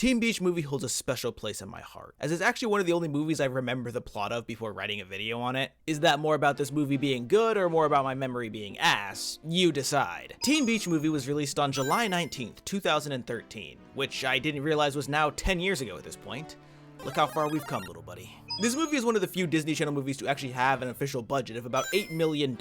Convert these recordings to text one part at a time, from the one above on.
Teen Beach Movie holds a special place in my heart, as it's actually one of the only movies I remember the plot of before writing a video on it. Is that more about this movie being good or more about my memory being ass? You decide. Teen Beach Movie was released on July 19th, 2013, which I didn't realize was now 10 years ago at this point. Look how far we've come, little buddy. This movie is one of the few Disney Channel movies to actually have an official budget of about $8 million.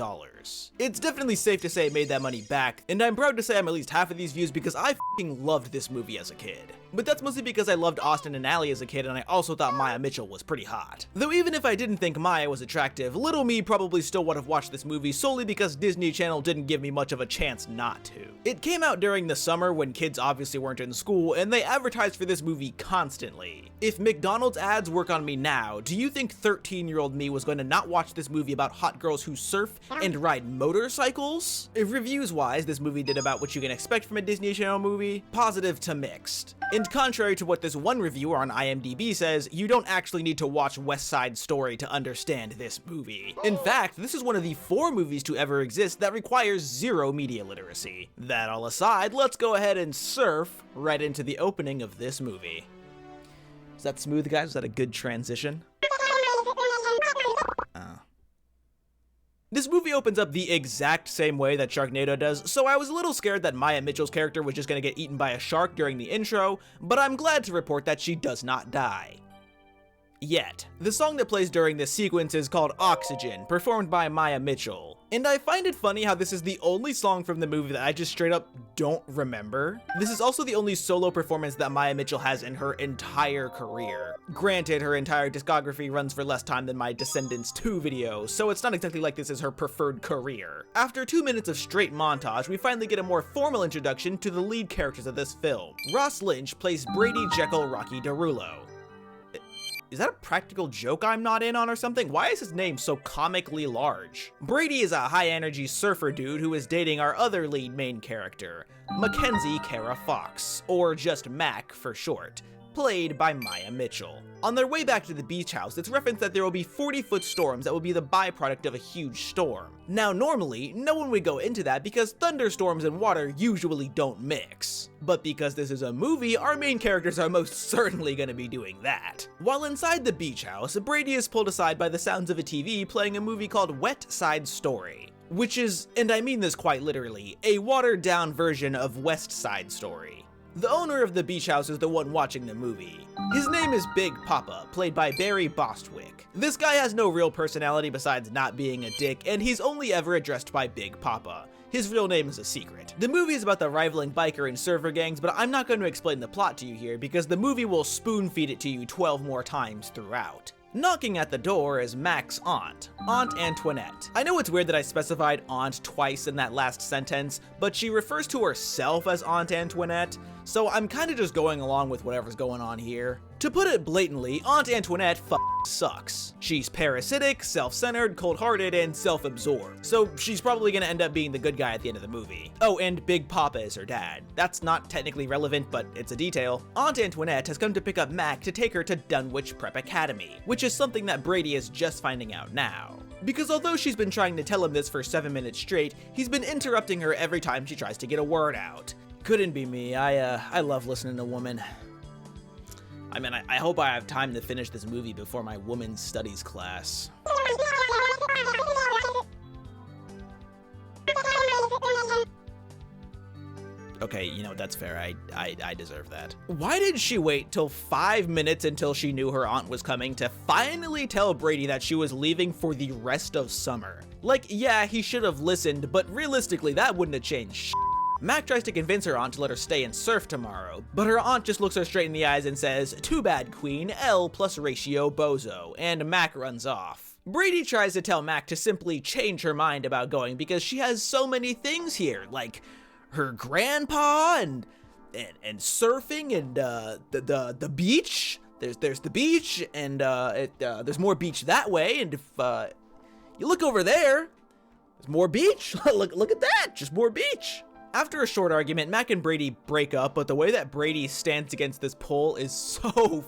It's definitely safe to say it made that money back, and I'm proud to say I'm at least half of these views because I f***ing loved this movie as a kid. But that's mostly because I loved Austin and Ally as a kid, and I also thought Maya Mitchell was pretty hot. Though even if I didn't think Maya was attractive, little me probably still would have watched this movie solely because Disney Channel didn't give me much of a chance not to. It came out during the summer when kids obviously weren't in school, and they advertised for this movie constantly. If McDonald's ads work on me now, do you think 13-year-old me was going to not watch this movie about hot girls who surf and ride motorcycles? Reviews-wise, this movie did about what you can expect from a Disney Channel movie, positive to mixed. And contrary to what this one reviewer on IMDb says, you don't actually need to watch West Side Story to understand this movie. In fact, this is one of the 4 movies to ever exist that requires 0 media literacy. That all aside, let's go ahead and surf right into the opening of this movie. Is that smooth, guys? Was that a good transition? This movie opens up the exact same way that Sharknado does, so I was a little scared that Maya Mitchell's character was just gonna get eaten by a shark during the intro, but I'm glad to report that she does not die. Yet. The song that plays during this sequence is called Oxygen, performed by Maya Mitchell. And I find it funny how this is the only song from the movie that I just straight up don't remember. This is also the only solo performance that Maya Mitchell has in her entire career. Granted, her entire discography runs for less time than my Descendants 2 video, so it's not exactly like this is her preferred career. After 2 minutes of straight montage, we finally get a more formal introduction to the lead characters of this film. Ross Lynch plays Brady Jekyll Rocky Derulo. Is that a practical joke I'm not in on or something? Why is his name so comically large? Brady is a high-energy surfer dude who is dating our other lead main character, Mackenzie Kara Fox, or just Mac for short, played by Maya Mitchell. On their way back to the beach house, it's referenced that there will be 40-foot storms that will be the byproduct of a huge storm. Now normally, no one would go into that because thunderstorms and water usually don't mix. But because this is a movie, our main characters are most certainly going to be doing that. While inside the beach house, Brady is pulled aside by the sounds of a TV playing a movie called West Side Story, which is, and I mean this quite literally, a watered-down version of West Side Story. The owner of the beach house is the one watching the movie. His name is Big Papa, played by Barry Bostwick. This guy has no real personality besides not being a dick, and he's only ever addressed by Big Papa. His real name is a secret. The movie is about the rivaling biker and surfer gangs, but I'm not going to explain the plot to you here because the movie will spoon feed it to you 12 more times throughout. Knocking at the door is Mac's aunt, Aunt Antoinette. I know it's weird that I specified aunt twice in that last sentence, but she refers to herself as Aunt Antoinette, so I'm kinda just going along with whatever's going on here. To put it blatantly, Aunt Antoinette sucks. She's parasitic, self-centered, cold-hearted, and self-absorbed, so she's probably gonna end up being the good guy at the end of the movie. Oh, and Big Papa is her dad. That's not technically relevant, but it's a detail. Aunt Antoinette has come to pick up Mac to take her to Dunwich Prep Academy, which is something that Brady is just finding out now. Because although she's been trying to tell him this for 7 minutes straight, he's been interrupting her every time she tries to get a word out. Couldn't be me. I love listening to women. I mean, I hope I have time to finish this movie before my women's studies class. Okay, you know, that's fair. I deserve that. Why did she wait till 5 minutes until she knew her aunt was coming to finally tell Brady that she was leaving for the rest of summer? Like, yeah, he should have listened, but realistically, that wouldn't have changed shit. Mac tries to convince her aunt to let her stay and surf tomorrow, but her aunt just looks her straight in the eyes and says, "Too bad, queen, L plus ratio bozo," and Mac runs off. Brady tries to tell Mac to simply change her mind about going because she has so many things here, like her grandpa and surfing and the beach. There's the beach and there's more beach that way, and if you look over there, there's more beach. look at that, just more beach. After a short argument, Mac and Brady break up, but the way that Brady stands against this pole is so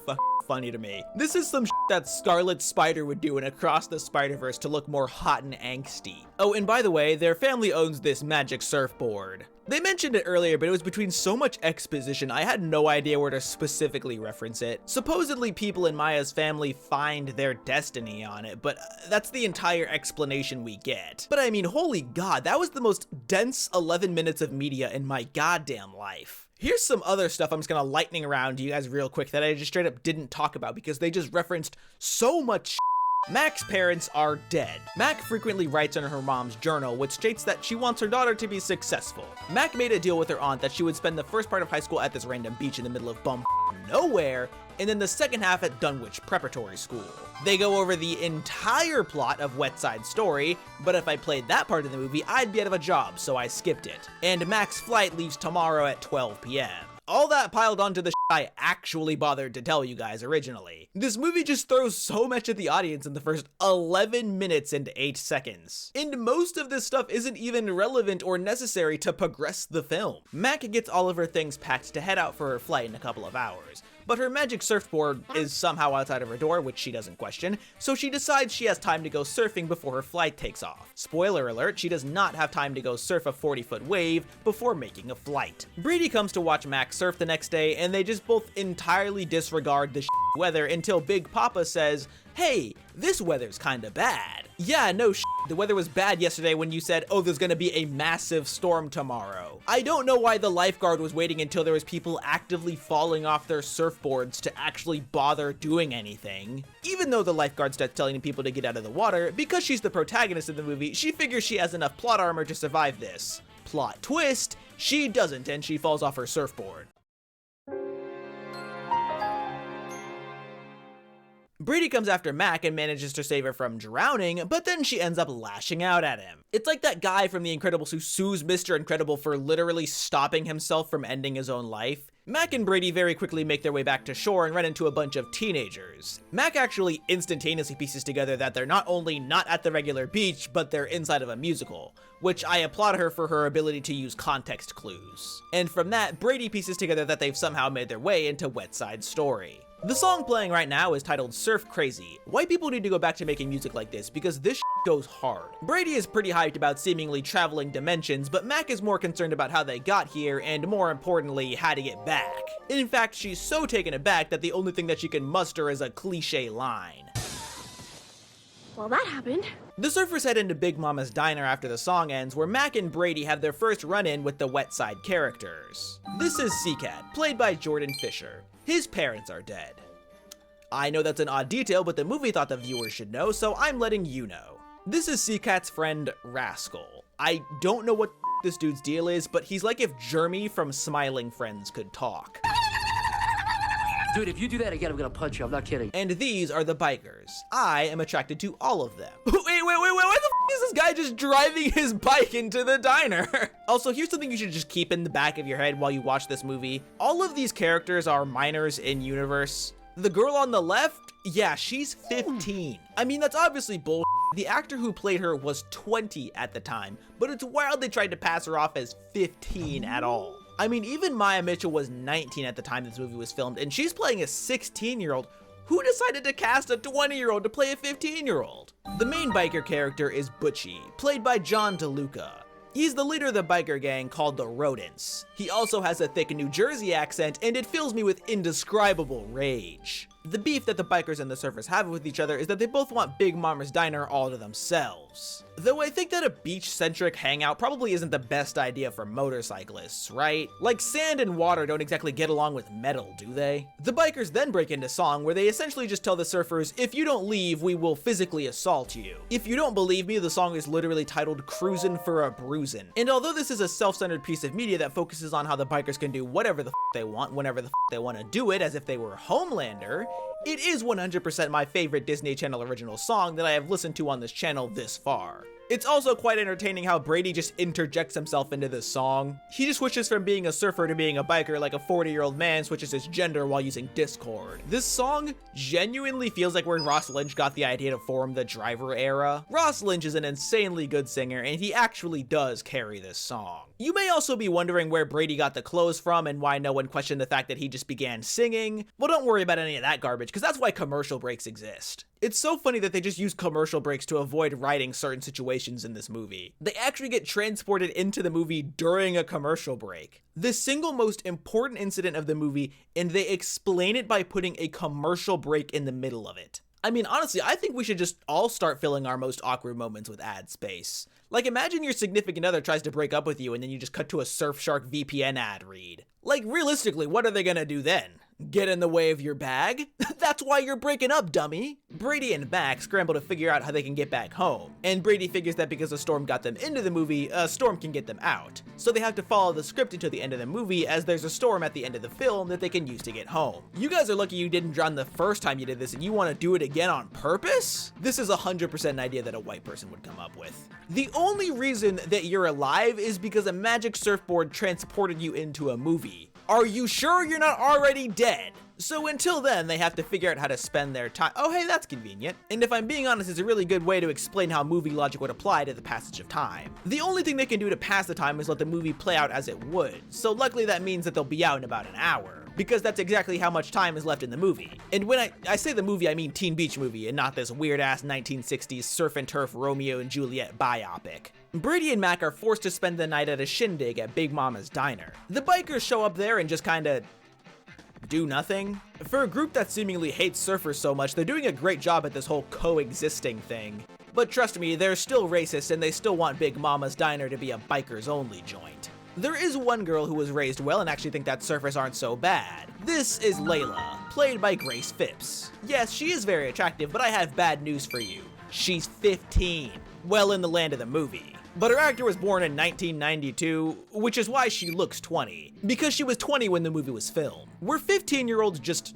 funny to me. This is some that Scarlet Spider would do in Across the Spider-Verse to look more hot and angsty. Oh, and by the way, their family owns this magic surfboard. They mentioned it earlier, but it was between so much exposition, I had no idea where to specifically reference it. Supposedly, people in Maya's family find their destiny on it, but that's the entire explanation we get. But I mean, holy god, that was the most dense 11 minutes of media in my goddamn life. Here's some other stuff I'm just gonna lightning around to you guys real quick that I just straight up didn't talk about because they just referenced so much. Mac's parents are dead. Mac frequently writes in her mom's journal, which states that she wants her daughter to be successful. Mac made a deal with her aunt that she would spend the first part of high school at this random beach in the middle of bum nowhere, and then the second half at Dunwich Preparatory School. They go over the entire plot of West Side Story, but if I played that part of the movie, I'd be out of a job, so I skipped it. And Mac's flight leaves tomorrow at 12 p.m. All that piled onto the I actually bothered to tell you guys originally. This movie just throws so much at the audience in the first 11 minutes and 8 seconds. And most of this stuff isn't even relevant or necessary to progress the film. Mac gets all of her things packed to head out for her flight in a couple of hours. But her magic surfboard is somehow outside of her door, which she doesn't question, so she decides she has time to go surfing before her flight takes off. Spoiler alert, she does not have time to go surf a 40-foot wave before making a flight. Brady comes to watch Mac surf the next day, and they just both entirely disregard the weather until Big Papa says, "Hey, this weather's kinda bad." Yeah, no the weather was bad yesterday when you said, oh, there's gonna be a massive storm tomorrow. I don't know why the lifeguard was waiting until there was people actively falling off their surfboards to actually bother doing anything. Even though the lifeguard starts telling people to get out of the water, because she's the protagonist of the movie, she figures she has enough plot armor to survive this. Plot twist, she doesn't, and she falls off her surfboard. Brady comes after Mac and manages to save her from drowning, but then she ends up lashing out at him. It's like that guy from The Incredibles who sues Mr. Incredible for literally stopping himself from ending his own life. Mac and Brady very quickly make their way back to shore and run into a bunch of teenagers. Mac actually instantaneously pieces together that they're not only not at the regular beach, but they're inside of a musical, which I applaud her for her ability to use context clues. And from that, Brady pieces together that they've somehow made their way into West Side Story. The song playing right now is titled Surf Crazy. White people need to go back to making music like this because this goes hard. Brady is pretty hyped about seemingly traveling dimensions, but Mac is more concerned about how they got here and, more importantly, how to get back. In fact, she's so taken aback that the only thing that she can muster is a cliche line. Well, that happened. The surfers head into Big Mama's diner after the song ends, where Mac and Brady have their first run-in with the Wet Side characters. This is Seacat, played by Jordan Fisher. His parents are dead. I know that's an odd detail, but the movie thought the viewers should know, so I'm letting you know. This is Seacat's friend, Rascal. I don't know what this dude's deal is, but he's like if Jeremy from Smiling Friends could talk. Dude, if you do that again, I'm gonna punch you. I'm not kidding. And these are the bikers. I am attracted to all of them. Wait, why the is this guy just driving his bike into the diner? Also, here's something you should just keep in the back of your head while you watch this movie. All of these characters are minors in universe. The girl on the left, yeah, she's 15. I mean, that's obviously bull. The actor who played her was 20 at the time, but it's wild they tried to pass her off as 15 at all. I mean, even Maya Mitchell was 19 at the time this movie was filmed, and she's playing a 16-year-old. Who decided to cast a 20-year-old to play a 15-year-old? The main biker character is Butchie, played by John DeLuca. He's the leader of the biker gang called the Rodents. He also has a thick New Jersey accent, and it fills me with indescribable rage. The beef that the bikers and the surfers have with each other is that they both want Big Mama's diner all to themselves. Though I think that a beach-centric hangout probably isn't the best idea for motorcyclists, right? Like, sand and water don't exactly get along with metal, do they? The bikers then break into song where they essentially just tell the surfers, if you don't leave, we will physically assault you. If you don't believe me, the song is literally titled Cruisin' for a Bruisin'. And although this is a self-centered piece of media that focuses on how the bikers can do whatever the they want, whenever the they want to do it, as if they were Homelander, it is 100% my favorite Disney Channel original song that I have listened to on this channel this far. It's also quite entertaining how Brady just interjects himself into this song. He just switches from being a surfer to being a biker like a 40-year-old man switches his gender while using Discord. This song genuinely feels like where Ross Lynch got the idea to form the Driver era. Ross Lynch is an insanely good singer, and he actually does carry this song. You may also be wondering where Brady got the clothes from and why no one questioned the fact that he just began singing. Well, don't worry about any of that garbage, because that's why commercial breaks exist. It's so funny that they just use commercial breaks to avoid writing certain situations in this movie. They actually get transported into the movie during a commercial break. The single most important incident of the movie, and they explain it by putting a commercial break in the middle of it. I mean, honestly, I think we should just all start filling our most awkward moments with ad space. Like, imagine your significant other tries to break up with you and then you just cut to a Surfshark VPN ad read. Like, realistically, what are they gonna do then? Get in the way of your bag? That's why you're breaking up, dummy! Brady and Max scramble to figure out how they can get back home, and Brady figures that because a storm got them into the movie, a storm can get them out. So they have to follow the script until the end of the movie, as there's a storm at the end of the film that they can use to get home. You guys are lucky you didn't drown the first time you did this, and you want to do it again on purpose? This is 100% an idea that a white person would come up with. The only reason that you're alive is because a magic surfboard transported you into a movie. Are you sure you're not already dead? So until then, they have to figure out how to spend their time. Oh, hey, that's convenient. And if I'm being honest, it's a really good way to explain how movie logic would apply to the passage of time. The only thing they can do to pass the time is let the movie play out as it would. So luckily that means that they'll be out in about an hour, because that's exactly how much time is left in the movie. And when I say the movie, I mean Teen Beach Movie, and not this weird-ass 1960s surf and turf Romeo and Juliet biopic. Brady and Mac are forced to spend the night at a shindig at Big Mama's Diner. The bikers show up there and just kinda do nothing. For a group that seemingly hates surfers so much, they're doing a great job at this whole coexisting thing. But trust me, they're still racist and they still want Big Mama's Diner to be a bikers only joint. There is one girl who was raised well and actually think that surfers aren't so bad. This is Layla, played by Grace Phipps. Yes, she is very attractive, but I have bad news for you. She's 15. Well, in the land of the movie. But her actor was born in 1992, which is why she looks 20. Because she was 20 when the movie was filmed. Were 15-year-olds just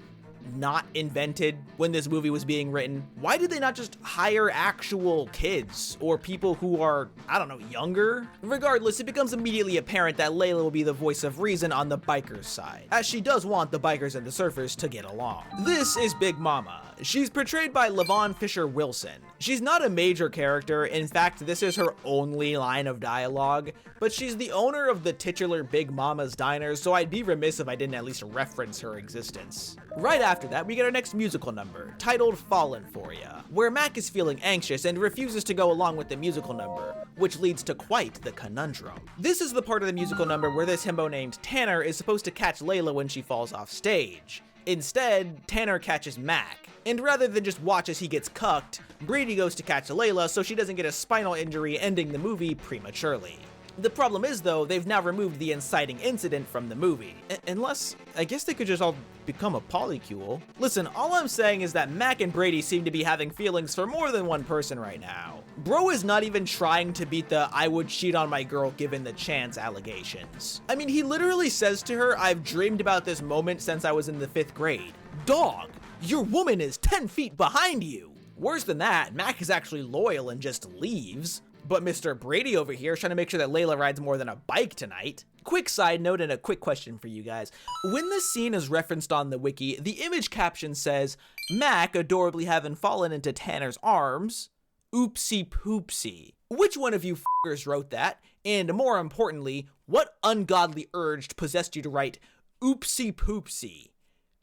not invented when this movie was being written? Why did they not just hire actual kids or people who are, I don't know, younger? Regardless, it becomes immediately apparent that Layla will be the voice of reason on the bikers' side, as she does want the bikers and the surfers to get along. This is Big Mama. She's portrayed by Lavon Fisher-Wilson. She's not a major character, in fact this is her only line of dialogue, but she's the owner of the titular Big Mama's Diner, so I'd be remiss if I didn't at least reference her existence. Right after that, we get our next musical number, titled Fallin' For Ya, where Mac is feeling anxious and refuses to go along with the musical number, which leads to quite the conundrum. This is the part of the musical number where this himbo named Tanner is supposed to catch Layla when she falls off stage. Instead, Tanner catches Mac, and rather than just watch as he gets cucked, Brady goes to catch Layla so she doesn't get a spinal injury, ending the movie prematurely. The problem is, though, they've now removed the inciting incident from the movie. Unless, I guess they could just all become a polycule. Listen, all I'm saying is that Mac and Brady seem to be having feelings for more than one person right now. Bro is not even trying to beat the "I would cheat on my girl given the chance" allegations. I mean, he literally says to her, "I've dreamed about this moment since I was in the 5th grade. Dog, your woman is 10 feet behind you." Worse than that, Mac is actually loyal and just leaves. But Mr. Brady over here is trying to make sure that Layla rides more than a bike tonight. Quick side note and a quick question for you guys. When this scene is referenced on the wiki, the image caption says, "Mac adorably having fallen into Tanner's arms. Oopsie poopsie." Which one of you f***ers wrote that? And more importantly, what ungodly urge possessed you to write oopsie poopsie?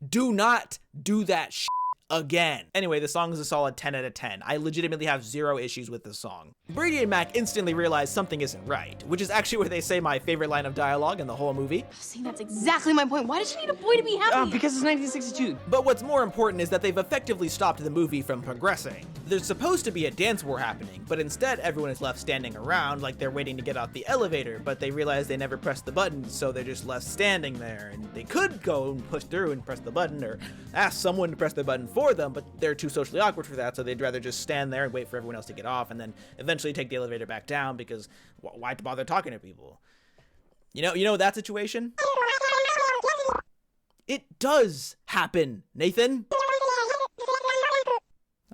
Do not do that shit again. Anyway, the song is a solid 10 out of 10. I legitimately have 0 issues with the song. Brady and Mac instantly realize something isn't right, which is actually where they say my favorite line of dialogue in the whole movie. See, that's exactly my point. Why does she need a boy to be happy? Because it's 1962. But what's more important is that they've effectively stopped the movie from progressing. There's supposed to be a dance war happening, but instead everyone is left standing around like they're waiting to get out the elevator, but they realize they never pressed the button, so they're just left standing there. And they could go and push through and press the button, or ask someone to press the button for them, but they're too socially awkward for that, so they'd rather just stand there and wait for everyone else to get off, and then eventually take the elevator back down, because why bother talking to people? You know that situation? It does happen, Nathan.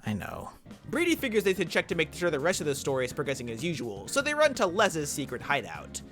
I know. Brady figures they should check to make sure the rest of the story is progressing as usual, so they run to Les's secret hideout.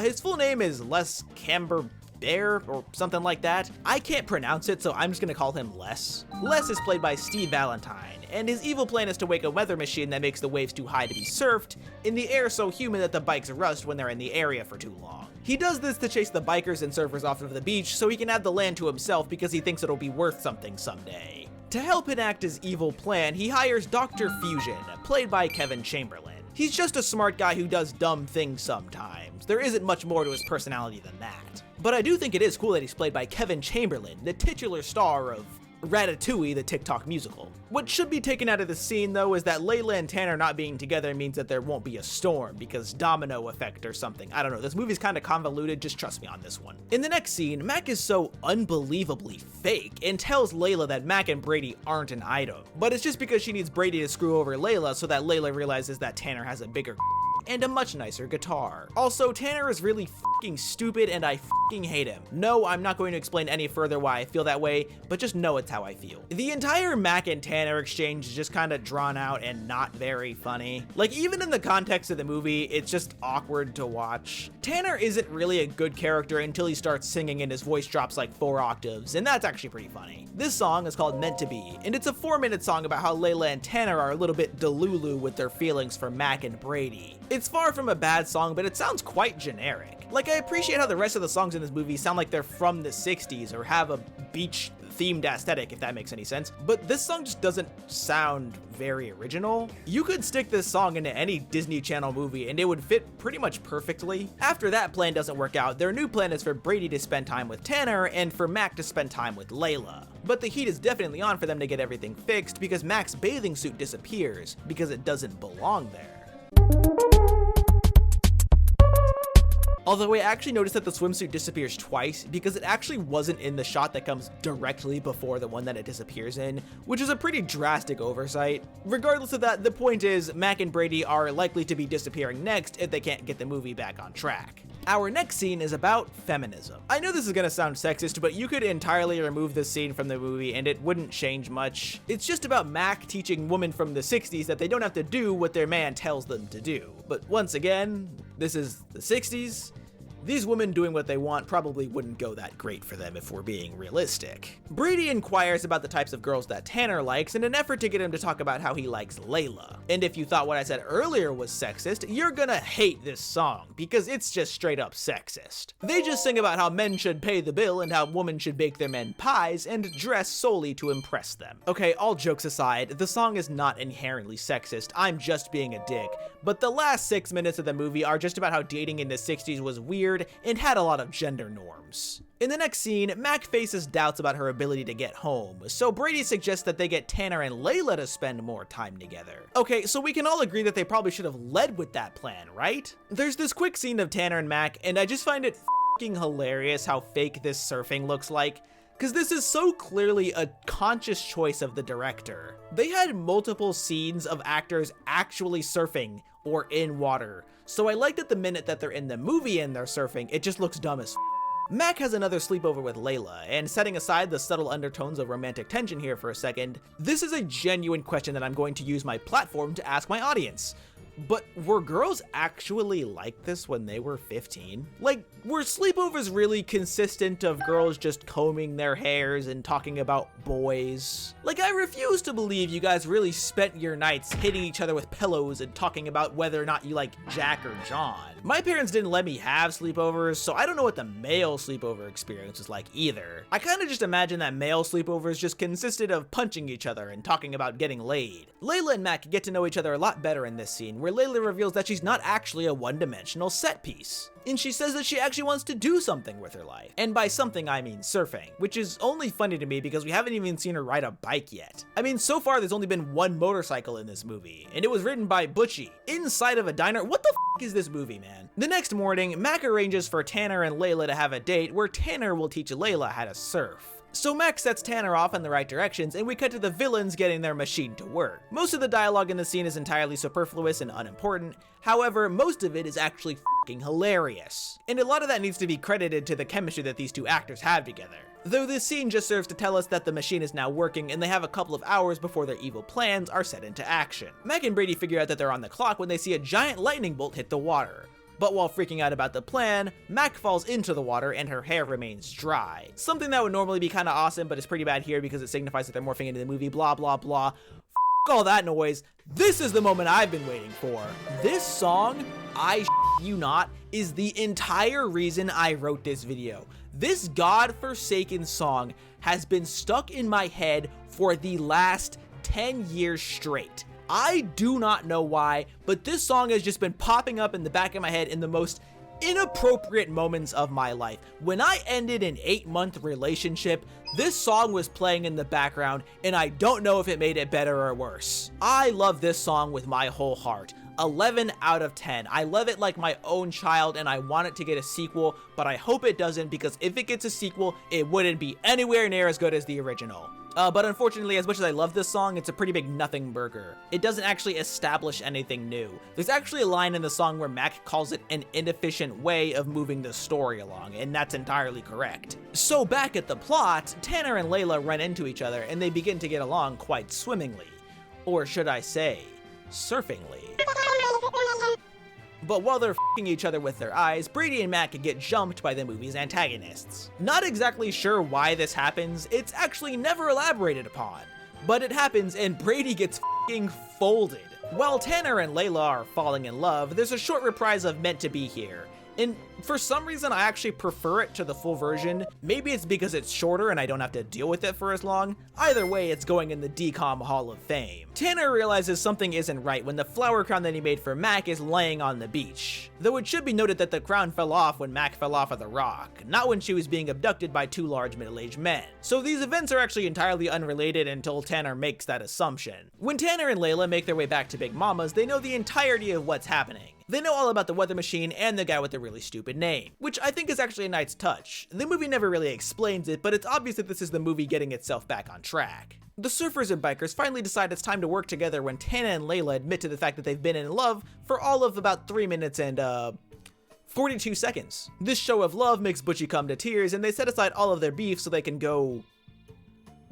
His full name is Les Camberbear, or something like that. I can't pronounce it, so I'm just gonna call him Les. Les is played by Steve Valentine, and his evil plan is to wake a weather machine that makes the waves too high to be surfed, in the air so humid that the bikes rust when they're in the area for too long. He does this to chase the bikers and surfers off of the beach so he can have the land to himself because he thinks it'll be worth something someday. To help enact his evil plan, he hires Dr. Fusion, played by Kevin Chamberlain. He's just a smart guy who does dumb things sometimes. There isn't much more to his personality than that. But I do think it is cool that he's played by Kevin Chamberlain, the titular star of Ratatouille, the TikTok musical. What should be taken out of the scene, though, is that Layla and Tanner not being together means that there won't be a storm, because domino effect or something. I don't know, this movie's kind of convoluted, just trust me on this one. In the next scene, Mac is so unbelievably fake and tells Layla that Mac and Brady aren't an item, but it's just because she needs Brady to screw over Layla so that Layla realizes that Tanner has a bigger and a much nicer guitar. Also, Tanner is really fucking stupid and I fucking hate him. No, I'm not going to explain any further why I feel that way, but just know it's how I feel. The entire Mac and Tanner exchange is just kind of drawn out and not very funny. Like, even in the context of the movie, it's just awkward to watch. Tanner isn't really a good character until he starts singing and his voice drops like 4 octaves, and that's actually pretty funny. This song is called Meant to Be, and it's a 4-minute song about how Layla and Tanner are a little bit delulu with their feelings for Mac and Brady. It's far from a bad song, but it sounds quite generic. Like, I appreciate how the rest of the songs in this movie sound like they're from the 60s or have a beach themed aesthetic, if that makes any sense, but this song just doesn't sound very original. You could stick this song into any Disney Channel movie and it would fit pretty much perfectly. After that plan doesn't work out, their new plan is for Brady to spend time with Tanner and for Mac to spend time with Layla. But the heat is definitely on for them to get everything fixed because Mac's bathing suit disappears because it doesn't belong there. Although I actually noticed that the swimsuit disappears twice because it actually wasn't in the shot that comes directly before the one that it disappears in, which is a pretty drastic oversight. Regardless of that, the point is Mac and Brady are likely to be disappearing next if they can't get the movie back on track. Our next scene is about feminism. I know this is gonna sound sexist, but you could entirely remove this scene from the movie and it wouldn't change much. It's just about Mac teaching women from the 60s that they don't have to do what their man tells them to do. But once again, this is the 60s. These women doing what they want probably wouldn't go that great for them if we're being realistic. Brady inquires about the types of girls that Tanner likes in an effort to get him to talk about how he likes Layla. And if you thought what I said earlier was sexist, you're gonna hate this song, because it's just straight up sexist. They just sing about how men should pay the bill and how women should bake their men pies and dress solely to impress them. Okay, all jokes aside, the song is not inherently sexist, I'm just being a dick, but the last 6 minutes of the movie are just about how dating in the 60s was weird and had a lot of gender norms. In the next scene, Mac faces doubts about her ability to get home, so Brady suggests that they get Tanner and Layla to spend more time together. Okay, so we can all agree that they probably should have led with that plan, right? There's this quick scene of Tanner and Mac, and I just find it f***ing hilarious how fake this surfing looks like, because this is so clearly a conscious choice of the director. They had multiple scenes of actors actually surfing or in water, so I like that the minute that they're in the movie and they're surfing, it just looks dumb as f***. Mac has another sleepover with Layla, and setting aside the subtle undertones of romantic tension here for a second, this is a genuine question that I'm going to use my platform to ask my audience. But were girls actually like this when they were 15? Like, were sleepovers really consistent of girls just combing their hairs and talking about boys? Like, I refuse to believe you guys really spent your nights hitting each other with pillows and talking about whether or not you like Jack or John. My parents didn't let me have sleepovers, so I don't know what the male sleepover experience was like either. I kind of just imagine that male sleepovers just consisted of punching each other and talking about getting laid. Layla and Mac get to know each other a lot better in this scene, where Layla reveals that she's not actually a one-dimensional set piece. And she says that she actually wants to do something with her life. And by something, I mean surfing, which is only funny to me because we haven't even seen her ride a bike yet. I mean, so far there's only been one motorcycle in this movie, and it was ridden by Butchie, inside of a diner. What the f*** is this movie, man? The next morning, Mac arranges for Tanner and Layla to have a date where Tanner will teach Layla how to surf. So Mac sets Tanner off in the right directions, and we cut to the villains getting their machine to work. Most of the dialogue in the scene is entirely superfluous and unimportant, however, most of it is actually f***ing hilarious. And a lot of that needs to be credited to the chemistry that these two actors have together. Though this scene just serves to tell us that the machine is now working and they have a couple of hours before their evil plans are set into action. Mac and Brady figure out that they're on the clock when they see a giant lightning bolt hit the water. But while freaking out about the plan, Mac falls into the water and her hair remains dry. Something that would normally be kinda awesome, but is pretty bad here because it signifies that they're morphing into the movie, blah blah blah. F all that noise. This is the moment I've been waiting for. This song, I you not, is the entire reason I wrote this video. This godforsaken song has been stuck in my head for the last 10 years straight. I do not know why, but this song has just been popping up in the back of my head in the most inappropriate moments of my life. When I ended an 8-month relationship, this song was playing in the background, and I don't know if it made it better or worse. I love this song with my whole heart. 11 out of 10. I love it like my own child, and I want it to get a sequel, but I hope it doesn't, because if it gets a sequel, it wouldn't be anywhere near as good as the original. But unfortunately, as much as I love this song, it's a pretty big nothing burger. It doesn't actually establish anything new. There's actually a line in the song where Mac calls it an inefficient way of moving the story along, and that's entirely correct. So back at the plot, Tanner and Layla run into each other, and they begin to get along quite swimmingly. Or should I say, surfingly. But while they're f***ing each other with their eyes, Brady and Mac get jumped by the movie's antagonists. Not exactly sure why this happens, it's actually never elaborated upon. But it happens and Brady gets f***ing folded. While Tanner and Layla are falling in love, there's a short reprise of Meant to Be Here. And for some reason, I actually prefer it to the full version. Maybe it's because it's shorter and I don't have to deal with it for as long. Either way, it's going in the DCOM Hall of Fame. Tanner realizes something isn't right when the flower crown that he made for Mac is laying on the beach. Though it should be noted that the crown fell off when Mac fell off of the rock, not when she was being abducted by 2 large middle-aged men. So these events are actually entirely unrelated until Tanner makes that assumption. When Tanner and Layla make their way back to Big Mama's, they know the entirety of what's happening. They know all about the weather machine and the guy with the really stupid name, which I think is actually a nice touch. The movie never really explains it, but it's obvious that this is the movie getting itself back on track. The surfers and bikers finally decide it's time to work together when Tanner and Layla admit to the fact that they've been in love for all of about 3 minutes and 42 seconds. This show of love makes Butchie come to tears, and they set aside all of their beef so they can go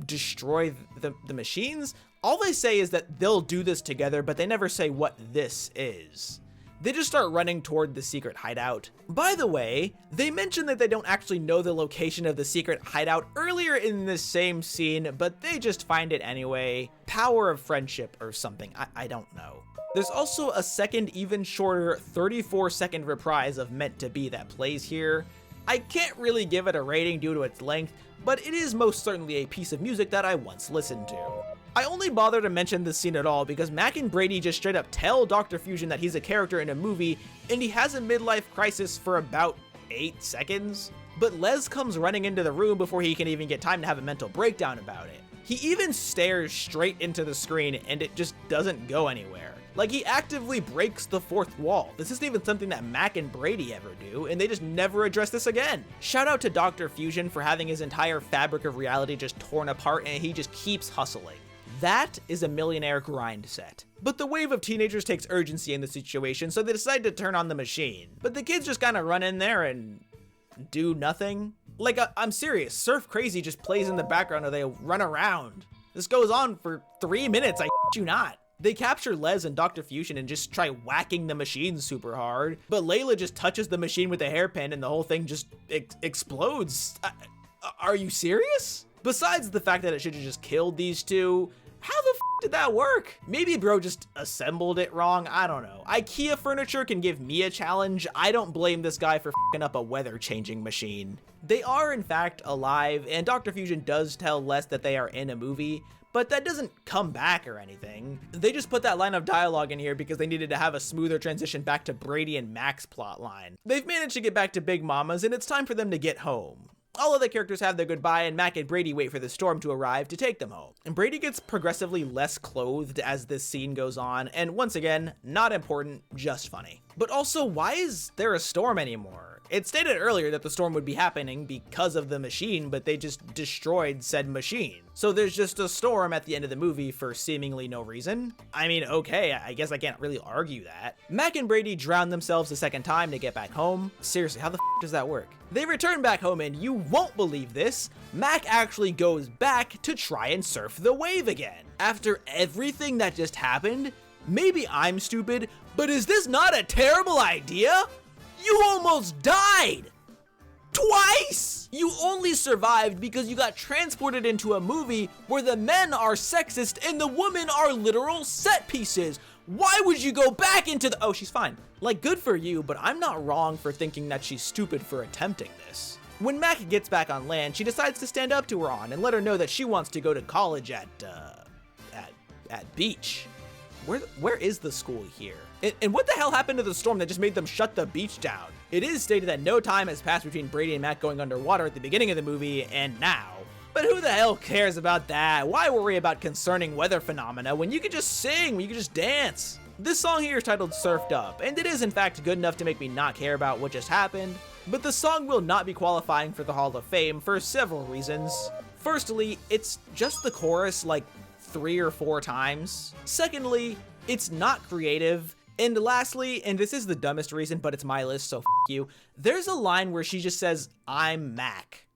destroy the machines? All they say is that they'll do this together, but they never say what this is. They just start running toward the secret hideout. By the way, they mention that they don't actually know the location of the secret hideout earlier in this same scene, but they just find it anyway. Power of friendship or something, I don't know. There's also a second, even shorter 34-second reprise of Meant to Be that plays here. I can't really give it a rating due to its length, but it is most certainly a piece of music that I once listened to. I only bother to mention this scene at all because Mac and Brady just straight up tell Dr. Fusion that he's a character in a movie and he has a midlife crisis for about 8 seconds. But Les comes running into the room before he can even get time to have a mental breakdown about it. He even stares straight into the screen and it just doesn't go anywhere. Like, he actively breaks the fourth wall. This isn't even something that Mac and Brady ever do, and they just never address this again. Shout out to Dr. Fusion for having his entire fabric of reality just torn apart, and he just keeps hustling. That is a millionaire grind set. But the wave of teenagers takes urgency in the situation, so they decide to turn on the machine. But the kids just kind of run in there and do nothing. Like, I'm serious, Surf Crazy just plays in the background or they run around. This goes on for 3 minutes, I you not. They capture Les and Dr. Fusion and just try whacking the machine super hard, but Layla just touches the machine with a hairpin and the whole thing just explodes. Are you serious? Besides the fact that it should have just killed these two, how the f did that work? Maybe bro just assembled it wrong, I don't know. IKEA furniture can give me a challenge. I don't blame this guy for f***ing up a weather changing machine. They are in fact alive, and Dr. Fusion does tell Les that they are in a movie, but that doesn't come back or anything. They just put that line of dialogue in here because they needed to have a smoother transition back to Brady and Mac's plotline. They've managed to get back to Big Mama's and it's time for them to get home. All of the characters have their goodbye and Mac and Brady wait for the storm to arrive to take them home. And Brady gets progressively less clothed as this scene goes on, and once again, not important, just funny. But also, why is there a storm anymore? It stated earlier that the storm would be happening because of the machine, but they just destroyed said machine. So there's just a storm at the end of the movie for seemingly no reason. I mean, okay, I guess I can't really argue that. Mac and Brady drown themselves a second time to get back home. Seriously, how the f does that work? They return back home and you won't believe this, Mac actually goes back to try and surf the wave again. After everything that just happened, maybe I'm stupid, but is this not a terrible idea? You almost died! Twice! You only survived because you got transported into a movie where the men are sexist and the women are literal set pieces. Why would you go back into the— oh, she's fine. Like, good for you, but I'm not wrong for thinking that she's stupid for attempting this. When Mac gets back on land, she decides to stand up to her aunt and let her know that she wants to go to college at Beach. Where is the school here? And what the hell happened to the storm that just made them shut the beach down? It is stated that no time has passed between Brady and Mac going underwater at the beginning of the movie and now. But who the hell cares about that? Why worry about concerning weather phenomena when you can just sing, when you can just dance? This song here is titled Surfed Up, and it is in fact good enough to make me not care about what just happened, but the song will not be qualifying for the Hall of Fame for several reasons. Firstly, it's just the chorus like 3 or 4 times. Secondly, it's not creative. And lastly, and this is the dumbest reason, but it's my list, so f you, there's a line where she just says, "I'm Mac."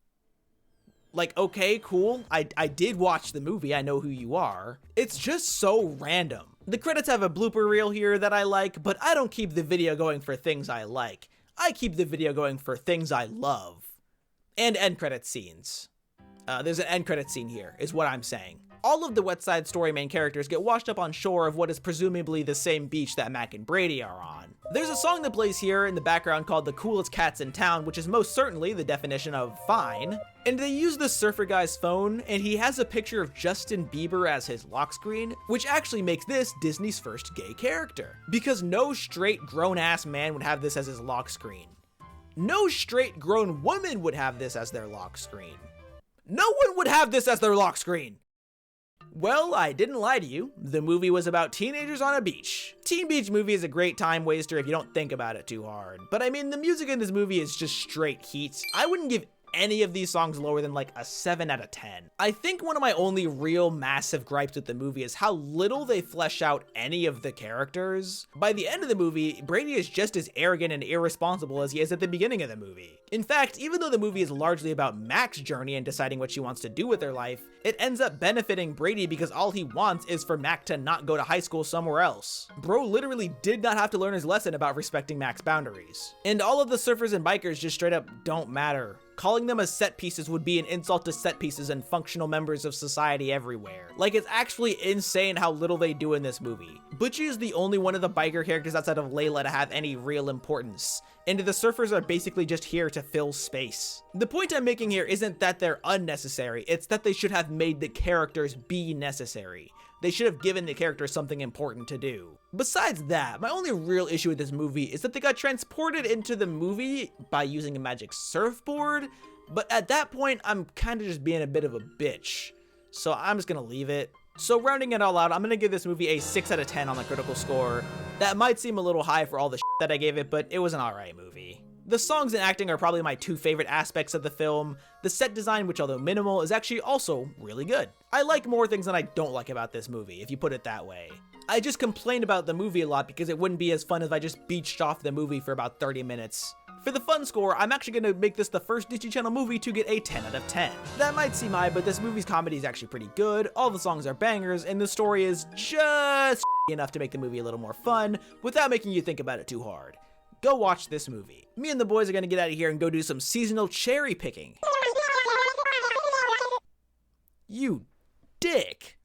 Like, okay, cool, I did watch the movie, I know who you are. It's just so random. The credits have a blooper reel here that I like, but I don't keep the video going for things I like. I keep the video going for things I love. And end credit scenes. There's an end credit scene here, is what I'm saying. All of the West Side Story main characters get washed up on shore of what is presumably the same beach that Mac and Brady are on. There's a song that plays here in the background called The Coolest Cats in Town, which is most certainly the definition of fine. And they use the surfer guy's phone, and he has a picture of Justin Bieber as his lock screen, which actually makes this Disney's first gay character. Because no straight grown-ass man would have this as his lock screen. No straight grown woman would have this as their lock screen. No one would have this as their lock screen! Well, I didn't lie to you. The movie was about teenagers on a beach. Teen Beach Movie is a great time waster if you don't think about it too hard. But I mean, the music in this movie is just straight heat. I wouldn't give any of these songs lower than like a 7 out of 10. I think one of my only real massive gripes with the movie is how little they flesh out any of the characters. By the end of the movie, Brady is just as arrogant and irresponsible as he is at the beginning of the movie. In fact, even though the movie is largely about Mac's journey and deciding what she wants to do with her life, it ends up benefiting Brady because all he wants is for Mac to not go to high school somewhere else. Bro literally did not have to learn his lesson about respecting Mac's boundaries. And all of the surfers and bikers just straight up don't matter. Calling them as set pieces would be an insult to set pieces and functional members of society everywhere. Like, it's actually insane how little they do in this movie. Butchie is the only one of the biker characters outside of Layla to have any real importance, and the surfers are basically just here to fill space. The point I'm making here isn't that they're unnecessary, it's that they should have made the characters be necessary. They should have given the characters something important to do. Besides that, my only real issue with this movie is that they got transported into the movie by using a magic surfboard, but at that point, I'm kind of just being a bit of a bitch. So I'm just gonna leave it. So rounding it all out, I'm gonna give this movie a 6 out of 10 on the critical score. That might seem a little high for all the shit that I gave it, but it was an alright movie. The songs and acting are probably my 2 favorite aspects of the film. The set design, which although minimal, is actually also really good. I like more things than I don't like about this movie, if you put it that way. I just complained about the movie a lot because it wouldn't be as fun if I just beached off the movie for about 30 minutes. For the fun score, I'm actually going to make this the first Disney Channel movie to get a 10 out of 10. That might seem high, but this movie's comedy is actually pretty good, all the songs are bangers, and the story is just enough to make the movie a little more fun without making you think about it too hard. Go watch this movie. Me and the boys are gonna get out of here and go do some seasonal cherry picking. You dick.